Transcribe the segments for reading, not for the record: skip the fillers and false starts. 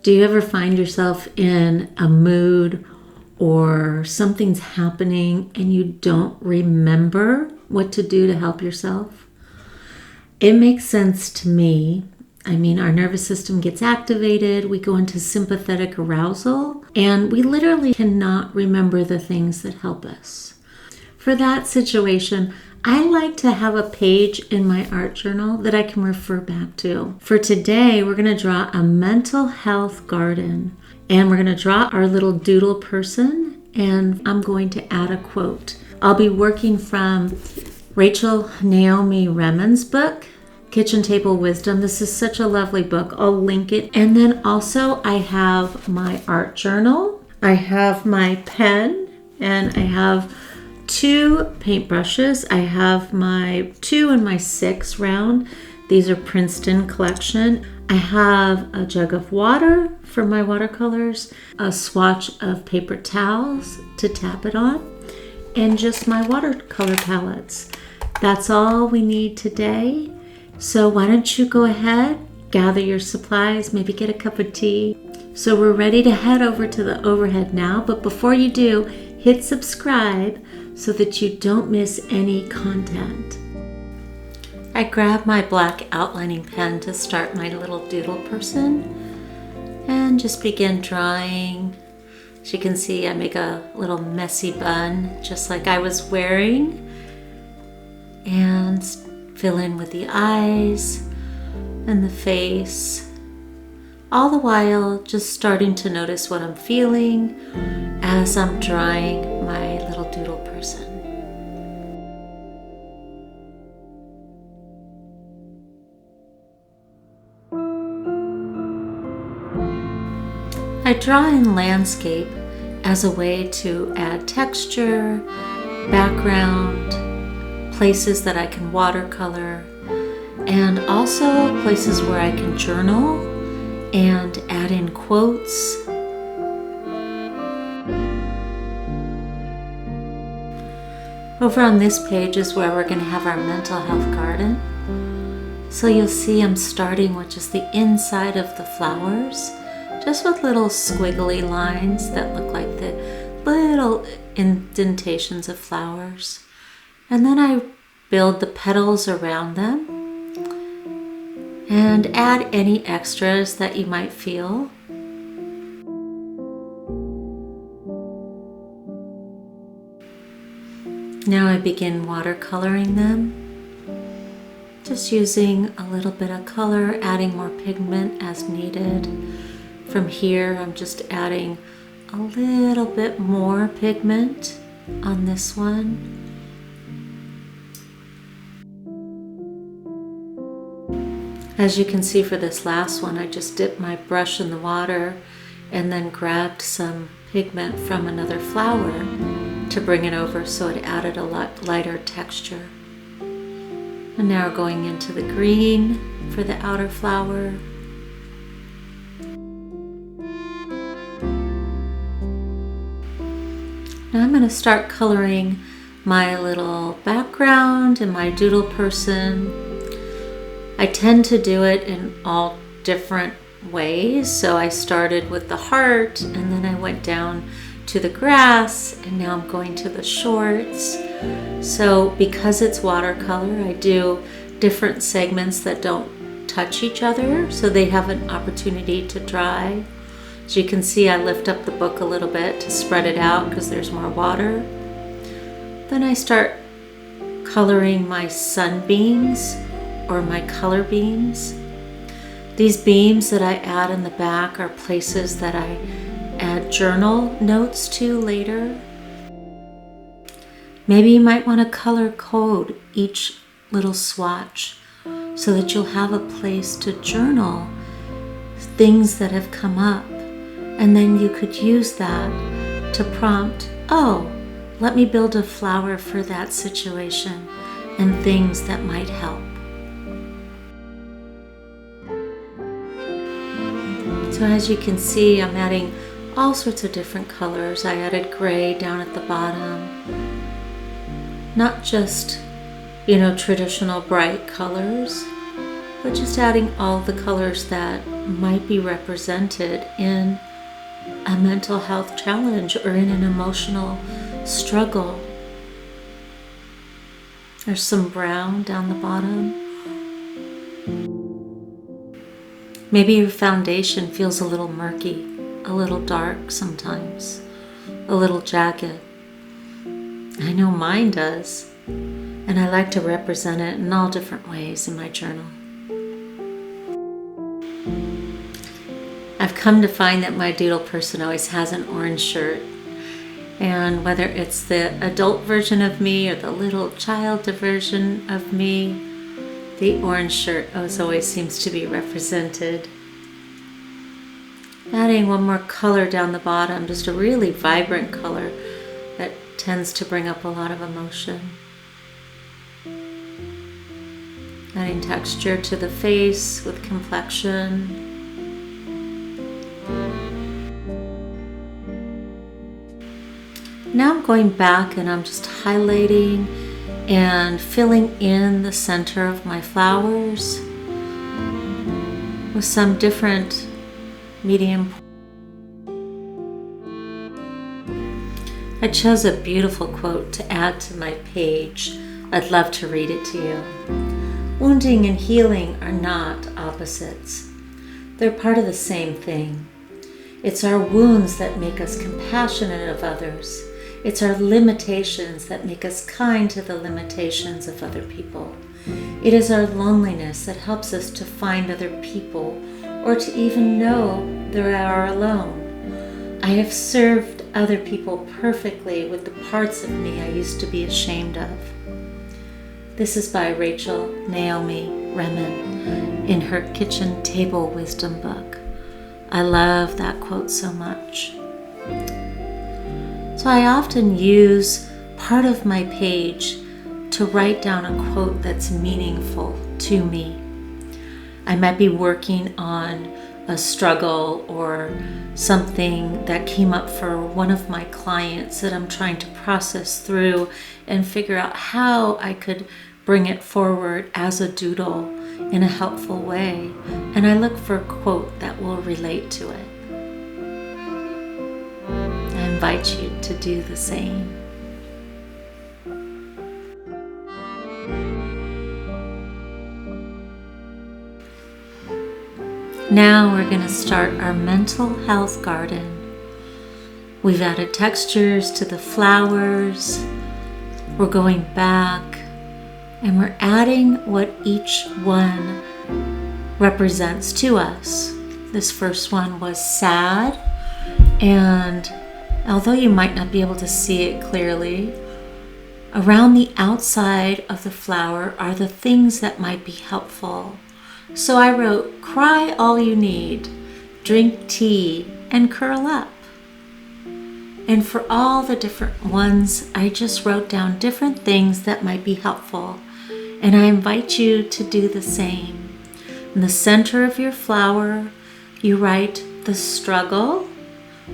Do you ever find yourself in a mood or something's happening and you don't remember what to do to help yourself? It makes sense to me. I mean, our nervous system gets activated, we go into sympathetic arousal, and we literally cannot remember the things that help us. For that situation, I like to have a page in my art journal that I can refer back to. For today, we're going to draw a mental health garden, and we're going to draw our little doodle person, and I'm going to add a quote. I'll be working from Rachel Naomi Remen's book, Kitchen Table Wisdom. This is such a lovely book. I'll link it. And then also I have my art journal. I have my pen, and I have 2 paintbrushes. I have my 2 and my 6 round. These are Princeton collection. I have a jug of water for my watercolors, a swatch of paper towels to tap it on, and just my watercolor palettes. That's all we need today. So why don't you go ahead, gather your supplies, maybe get a cup of tea. So we're ready to head over to the overhead now, but before you do, hit subscribe so that you don't miss any content. I grab my black outlining pen to start my little doodle person and just begin drawing. As you can see, I make a little messy bun just like I was wearing, and fill in with the eyes and the face, all the while just starting to notice what I'm feeling as I'm drawing my little doodle person. I draw in landscape as a way to add texture, background, places that I can watercolor, and also places where I can journal and add in quotes. Over on this page is where we're going to have our mental health garden. So you'll see I'm starting with just the inside of the flowers, just with little squiggly lines that look like the little indentations of flowers. And then I build the petals around them and add any extras that you might feel. Now I begin watercoloring them, just using a little bit of color, adding more pigment as needed. From here, I'm just adding a little bit more pigment on this one. As you can see for this last one, I just dipped my brush in the water and then grabbed some pigment from another flower to bring it over so it added a lot lighter texture. And now we're going into the green for the outer flower. Now I'm going to start coloring my little background and my doodle person. I tend to do it in all different ways. So I started with the heart, and then I went down to the grass, and now I'm going to the shorts. So because it's watercolor, I do different segments that don't touch each other, so they have an opportunity to dry. As you can see, I lift up the book a little bit to spread it out because there's more water. Then I start coloring my sunbeams or my color beams. These beams that I add in the back are places that I add journal notes to later. Maybe you might want to color code each little swatch so that you'll have a place to journal things that have come up. And then you could use that to prompt, oh, let me build a flower for that situation and things that might help. So as you can see, I'm adding all sorts of different colors. I added gray down at the bottom. Not just, traditional bright colors, but just adding all the colors that might be represented in a mental health challenge or in an emotional struggle. There's some brown down the bottom. Maybe your foundation feels a little murky, a little dark sometimes, a little jagged. I know mine does, and I like to represent it in all different ways in my journal. I've come to find that my doodle person always has an orange shirt, and whether it's the adult version of me or the little child version of me, the orange shirt always seems to be represented. Adding one more color down the bottom, just a really vibrant color that tends to bring up a lot of emotion. Adding texture to the face with complexion. Now I'm going back and I'm just highlighting and filling in the center of my flowers with some different medium. I chose a beautiful quote to add to my page. I'd love to read it to you. Wounding and healing are not opposites. They're part of the same thing. It's our wounds that make us compassionate of others. It's our limitations that make us kind to the limitations of other people. It is our loneliness that helps us to find other people or to even know they are alone. I have served other people perfectly with the parts of me I used to be ashamed of. This is by Rachel Naomi Remen in her Kitchen Table Wisdom book. I love that quote so much. So I often use part of my page to write down a quote that's meaningful to me. I might be working on a struggle or something that came up for one of my clients that I'm trying to process through and figure out how I could bring it forward as a doodle in a helpful way. And I look for a quote that will relate to it. I invite you to do the same. Now we're going to start our mental health garden. We've added textures to the flowers. We're going back and we're adding what each one represents to us. This first one was sad, and although you might not be able to see it clearly, around the outside of the flower are the things that might be helpful. So I wrote, cry all you need, drink tea, and curl up. And for all the different ones, I just wrote down different things that might be helpful. And I invite you to do the same. In the center of your flower, you write the struggle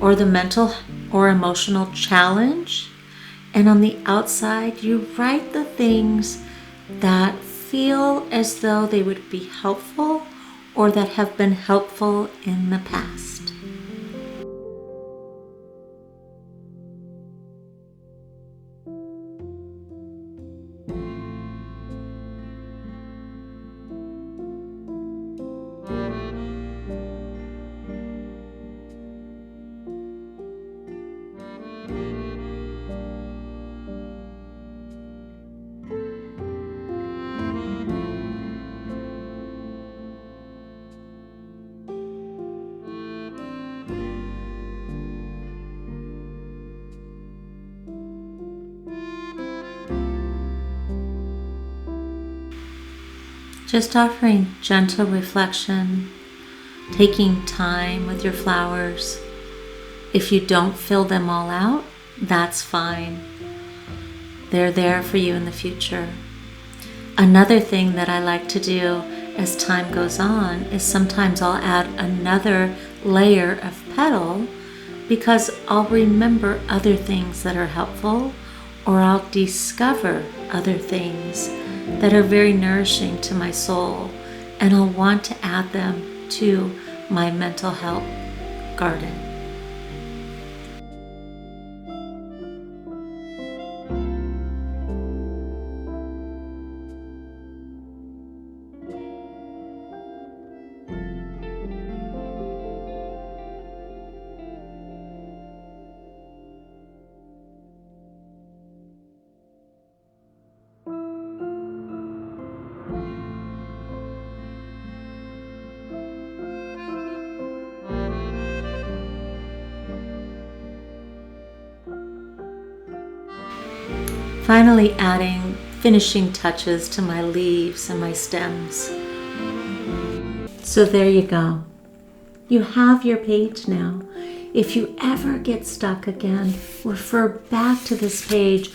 or the mental or emotional challenge. And on the outside, you write the things that feel as though they would be helpful or that have been helpful in the past. Just offering gentle reflection, taking time with your flowers. If you don't fill them all out, that's fine. They're there for you in the future. Another thing that I like to do as time goes on is sometimes I'll add another layer of petal because I'll remember other things that are helpful, or I'll discover other things that are very nourishing to my soul, and I'll want to add them to my mental health garden. Finally adding finishing touches to my leaves and my stems. So there you go. You have your page now. If you ever get stuck again, refer back to this page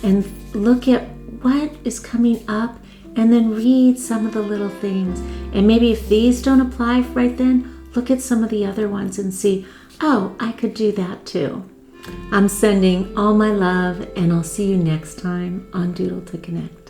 and look at what is coming up and then read some of the little things. And maybe if these don't apply right then, look at some of the other ones and see, oh, I could do that too. I'm sending all my love, and I'll see you next time on Doodle to Connect.